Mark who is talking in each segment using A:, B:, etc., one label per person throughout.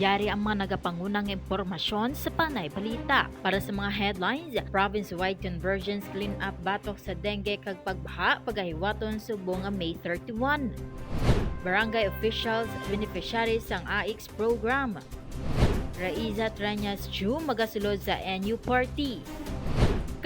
A: Yari ang mga nagapangunang impormasyon sa Panay Balita. Para sa mga headlines, province-wide Convergence Cleanup batok sa dengue kag pagbaha, pagahiwaton subong nga May 31. Barangay officials, beneficiaries sang AICS program. Raisa Trenas-Chu magasulod sa NU party.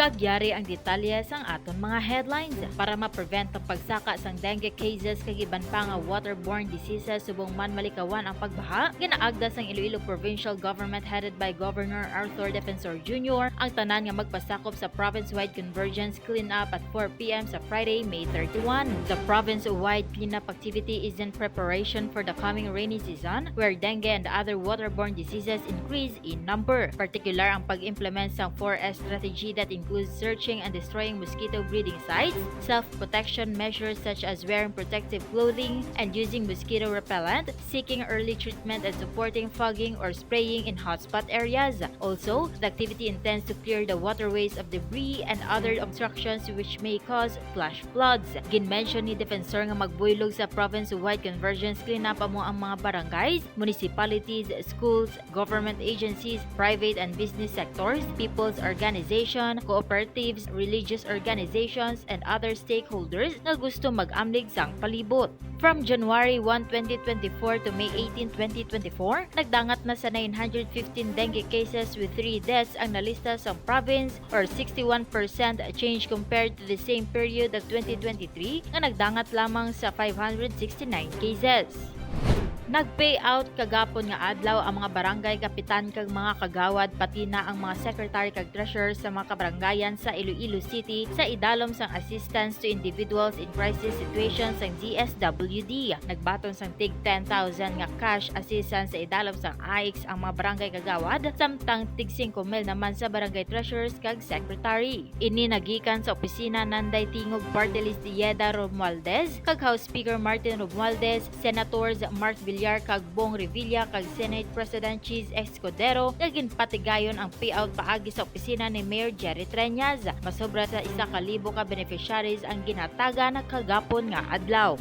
A: Kagyari ang detalye sang aton mga headlines para ma-prevent ang pagsaka sang dengue cases kag iban pa nga waterborne diseases subong man malikawan ang pagbaha. Ginaagda sang Iloilo Provincial Government headed by Governor Arthur Defensor Jr. ang tanan nga magpasakop sa province-wide Convergence Cleanup at 4 p.m. sa Friday, May 31. The province-wide cleanup activity is in preparation for the coming rainy season where dengue and other waterborne diseases increase in number. Particular ang pag-implement sang 4S strategy that includes searching and destroying mosquito breeding sites, self-protection measures such as wearing protective clothing and using mosquito repellent, seeking early treatment and supporting fogging or spraying in hotspot areas. Also, the activity intends to clear the waterways of debris and other obstructions which may cause flash floods. Ginmention ni Defensor nga magbuylog sa province-wide Convergence Cleanup amo ang mga barangays, municipalities, schools, government agencies, private and business sectors, people's organization, cooperatives, religious organizations, and other stakeholders na gusto mag-amlig sang palibot. From January 1, 2024 to May 18, 2024, nagdangat na sa 915 dengue cases with 3 deaths ang nalista sa province or 61% change compared to the same period of 2023 nga nagdangat lamang sa 569 cases. Nag-payout kagapon nga adlaw ang mga barangay kapitan kag mga kagawad pati na ang mga secretary kag treasurer sa mga kabarangayan sa Iloilo City sa idalom sang assistance to individuals in crisis situations sang DSWD. Nagbaton sang tig 10,000 nga cash assistance sa idalom sang AICS ang mga barangay kagawad samtang tig 5,000 naman sa barangay treasurers kag secretary. Ini nagikan sa opisina Nanday Tingog Party List Dieda Romualdez kag House Speaker Martin Romualdez, Senators Mark kag Bong Revilla kag Senate President Cheese Escudero nga ginpatigayon ang payout paagi sa opisina ni Mayor Raisa Trenas. Masobra sa 1,000 ka beneficiaries ang ginataga na kagapon nga adlaw.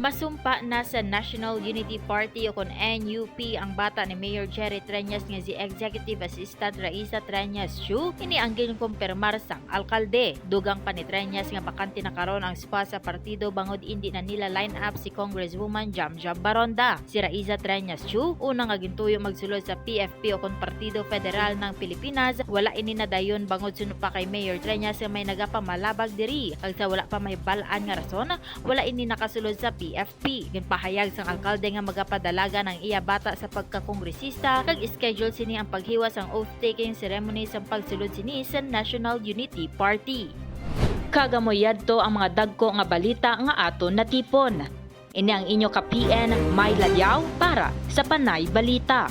A: Masumpa na sa National Unity Party o kon NUP ang bata ni Mayor Raisa Trenas nga si Executive Assistant Raisa Trenas-Chu. Ini ang ginkumpirmar sang alkalde. Dugang pa ni Trenas nga bakante na karon ang spot sa partido bangod hindi na nila line up si Congresswoman Jamjam Baronda. Si Raisa Trenas-Chu unang nga gintuyo magsulod sa PFP o kon Partido Federal ng Pilipinas. Wala ini nadayon bangod suno pa kay Mayor Trenas nga may nagapamalabag diri. Kag sa wala pa mahibalaan nga rason, wala ini nakasulod sa PFP. Ginpahayag sang alkalde nga magapadalaga ng iya bata sa pagkakongresista kag schedule sini ang paghiwa sang oath-taking ceremony sa pagsulod sini sa National Unity Party. Kagamoyadto ang mga dagko nga balita nga aton natipon. Ini ang inyo ka-PN Mai Ladiao para sa Panay Balita.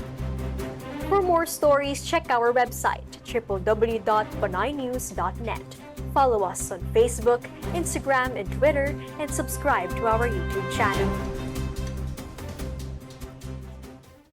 B: For more stories, check our website www.panaynews.net. Follow us on Facebook, Instagram, and Twitter, and subscribe to our YouTube channel.